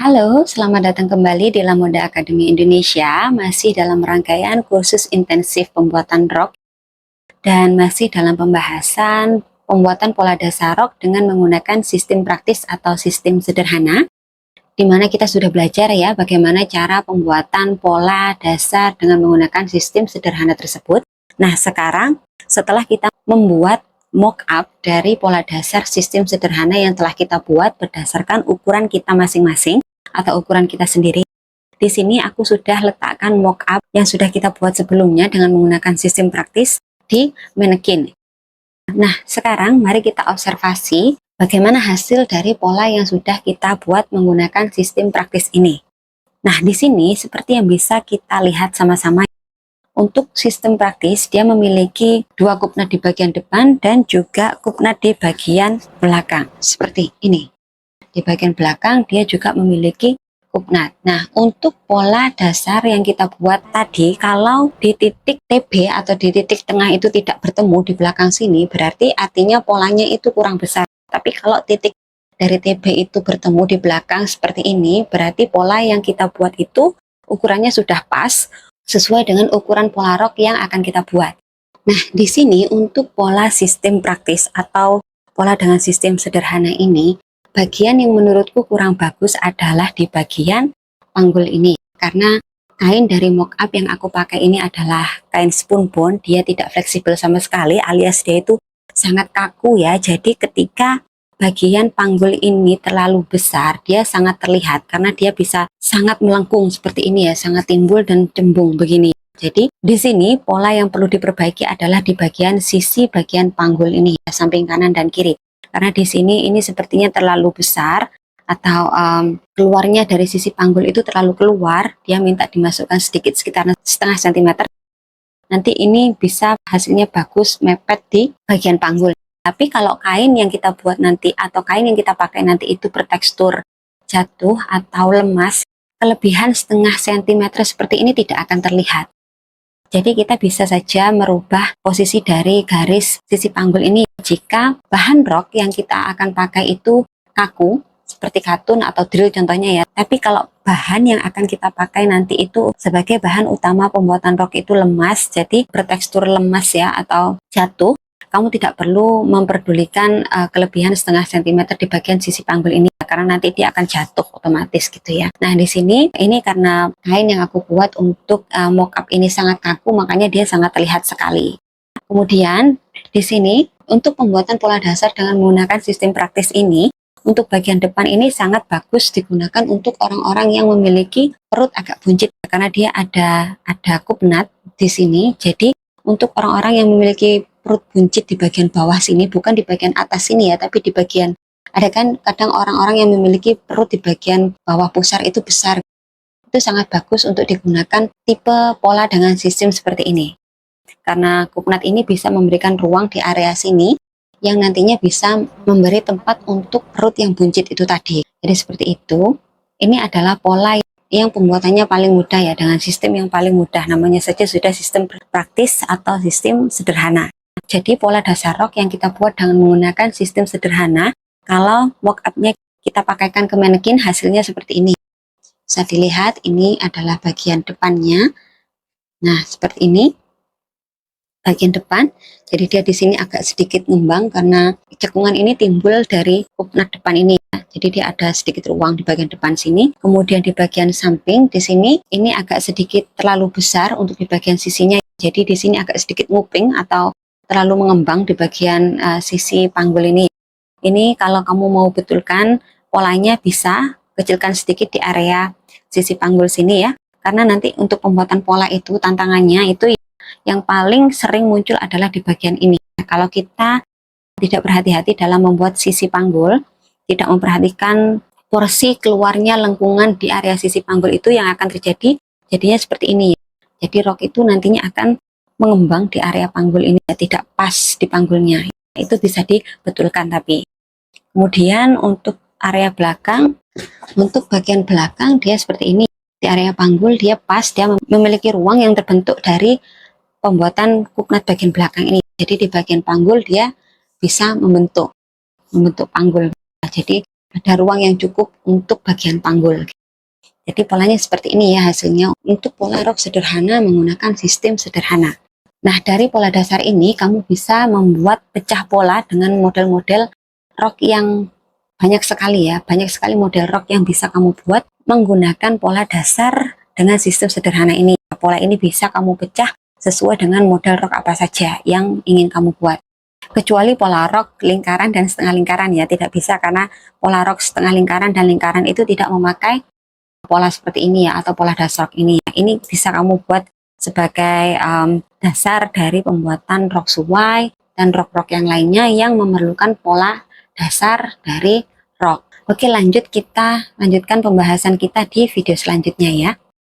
Halo, selamat datang kembali di Lamoda Academy Indonesia. Masih dalam rangkaian kursus intensif pembuatan rok dan masih dalam pembahasan pembuatan pola dasar rok dengan menggunakan sistem praktis atau sistem sederhana, di mana kita sudah belajar ya bagaimana cara pembuatan pola dasar dengan menggunakan sistem sederhana tersebut. Nah, sekarang setelah kita membuat mock-up dari pola dasar sistem sederhana yang telah kita buat berdasarkan ukuran kita masing-masing atau ukuran kita sendiri. Di sini aku sudah letakkan mock-up yang sudah kita buat sebelumnya dengan menggunakan sistem praktis di manekin. Nah, sekarang mari kita observasi bagaimana hasil dari pola yang sudah kita buat menggunakan sistem praktis ini. Nah, di sini seperti yang bisa kita lihat sama-sama, untuk sistem praktis dia memiliki dua kupnat di bagian depan dan juga kupnat di bagian belakang seperti ini. Di bagian belakang dia juga memiliki kupnat. Nah, untuk pola dasar yang kita buat tadi, kalau di titik TB atau di titik tengah itu tidak bertemu di belakang sini, berarti artinya polanya itu kurang besar. Tapi kalau titik dari TB itu bertemu di belakang seperti ini, berarti pola yang kita buat itu ukurannya sudah pas, sesuai dengan ukuran pola rok yang akan kita buat. Nah, di sini untuk pola sistem praktis atau pola dengan sistem sederhana ini, bagian yang menurutku kurang bagus adalah di bagian panggul ini. Karena kain dari mock-up yang aku pakai ini adalah kain spunbond, dia tidak fleksibel sama sekali, alias dia itu sangat kaku ya. Jadi ketika bagian panggul ini terlalu besar, dia sangat terlihat karena dia bisa sangat melengkung seperti ini ya, sangat timbul dan cembung begini. Jadi di sini pola yang perlu diperbaiki adalah di bagian sisi bagian panggul ini, samping kanan dan kiri. Karena di sini ini sepertinya terlalu besar atau keluarnya dari sisi panggul itu terlalu keluar, dia minta dimasukkan sedikit sekitar setengah sentimeter. Nanti ini bisa hasilnya bagus mepet di bagian panggul. Tapi kalau kain yang kita buat nanti atau kain yang kita pakai nanti itu bertekstur jatuh atau lemas, kelebihan setengah sentimeter seperti ini tidak akan terlihat. Jadi kita bisa saja merubah posisi dari garis sisi panggul ini jika bahan rok yang kita akan pakai itu kaku seperti katun atau drill contohnya ya. Tapi kalau bahan yang akan kita pakai nanti itu sebagai bahan utama pembuatan rok itu lemas, jadi bertekstur lemas ya atau jatuh, kamu tidak perlu memperdulikan kelebihan setengah sentimeter di bagian sisi panggul ini karena nanti dia akan jatuh otomatis gitu ya. Nah, di sini ini karena kain yang aku buat untuk mock-up ini sangat kaku, makanya dia sangat terlihat sekali. Kemudian di sini untuk pembuatan pola dasar dengan menggunakan sistem praktis ini, untuk bagian depan ini sangat bagus digunakan untuk orang-orang yang memiliki perut agak buncit karena dia ada kupnat di sini. Jadi untuk orang-orang yang memiliki perut buncit di bagian bawah sini, bukan di bagian atas sini ya, tapi di bagian, ada kan kadang orang-orang yang memiliki perut di bagian bawah pusar itu besar, itu sangat bagus untuk digunakan tipe pola dengan sistem seperti ini. Karena kupnat ini bisa memberikan ruang di area sini yang nantinya bisa memberi tempat untuk perut yang buncit itu tadi. Jadi seperti itu. Ini adalah pola yang pembuatannya paling mudah ya, dengan sistem yang paling mudah, namanya saja sudah sistem praktis atau sistem sederhana. Jadi pola dasar rok yang kita buat dengan menggunakan sistem sederhana, kalau mock-up-nya kita pakaikan ke manekin hasilnya seperti ini. Bisa dilihat ini adalah bagian depannya. Nah, seperti ini bagian depan. Jadi dia di sini agak sedikit ngembang karena cekungan ini timbul dari kupnat depan ini. Jadi dia ada sedikit ruang di bagian depan sini. Kemudian di bagian samping di sini ini agak sedikit terlalu besar untuk di bagian sisinya. Jadi di sini agak sedikit nguping atau terlalu mengembang di bagian sisi panggul ini. Ini kalau kamu mau betulkan polanya bisa kecilkan sedikit di area sisi panggul sini ya. Karena nanti untuk pembuatan pola itu tantangannya itu yang paling sering muncul adalah di bagian ini. Kalau kita tidak berhati-hati dalam membuat sisi panggul, tidak memperhatikan porsi keluarnya lengkungan di area sisi panggul itu yang akan terjadi, jadinya seperti ini. Jadi rok itu nantinya akan mengembang di area panggul ini, tidak pas di panggulnya. Itu bisa dibetulkan tapi. Kemudian untuk area belakang, untuk bagian belakang dia seperti ini. Di area panggul dia pas, dia memiliki ruang yang terbentuk dari pembuatan kupnat bagian belakang ini. Jadi di bagian panggul dia bisa membentuk panggul. Jadi ada ruang yang cukup untuk bagian panggul. Jadi polanya seperti ini ya hasilnya. Untuk pola rok sederhana menggunakan sistem sederhana. Nah, dari pola dasar ini kamu bisa membuat pecah pola dengan model-model rok yang banyak sekali ya. Banyak sekali model rok yang bisa kamu buat menggunakan pola dasar dengan sistem sederhana ini. Pola ini bisa kamu pecah sesuai dengan model rok apa saja yang ingin kamu buat. Kecuali pola rok lingkaran dan setengah lingkaran ya, tidak bisa karena pola rok setengah lingkaran dan lingkaran itu tidak memakai pola seperti ini ya, atau pola dasar ini. Ini bisa kamu buat sebagai dasar dari pembuatan rok suai dan rok-rok yang lainnya yang memerlukan pola dasar dari rok. Oke, lanjut kita lanjutkan pembahasan kita di video selanjutnya ya.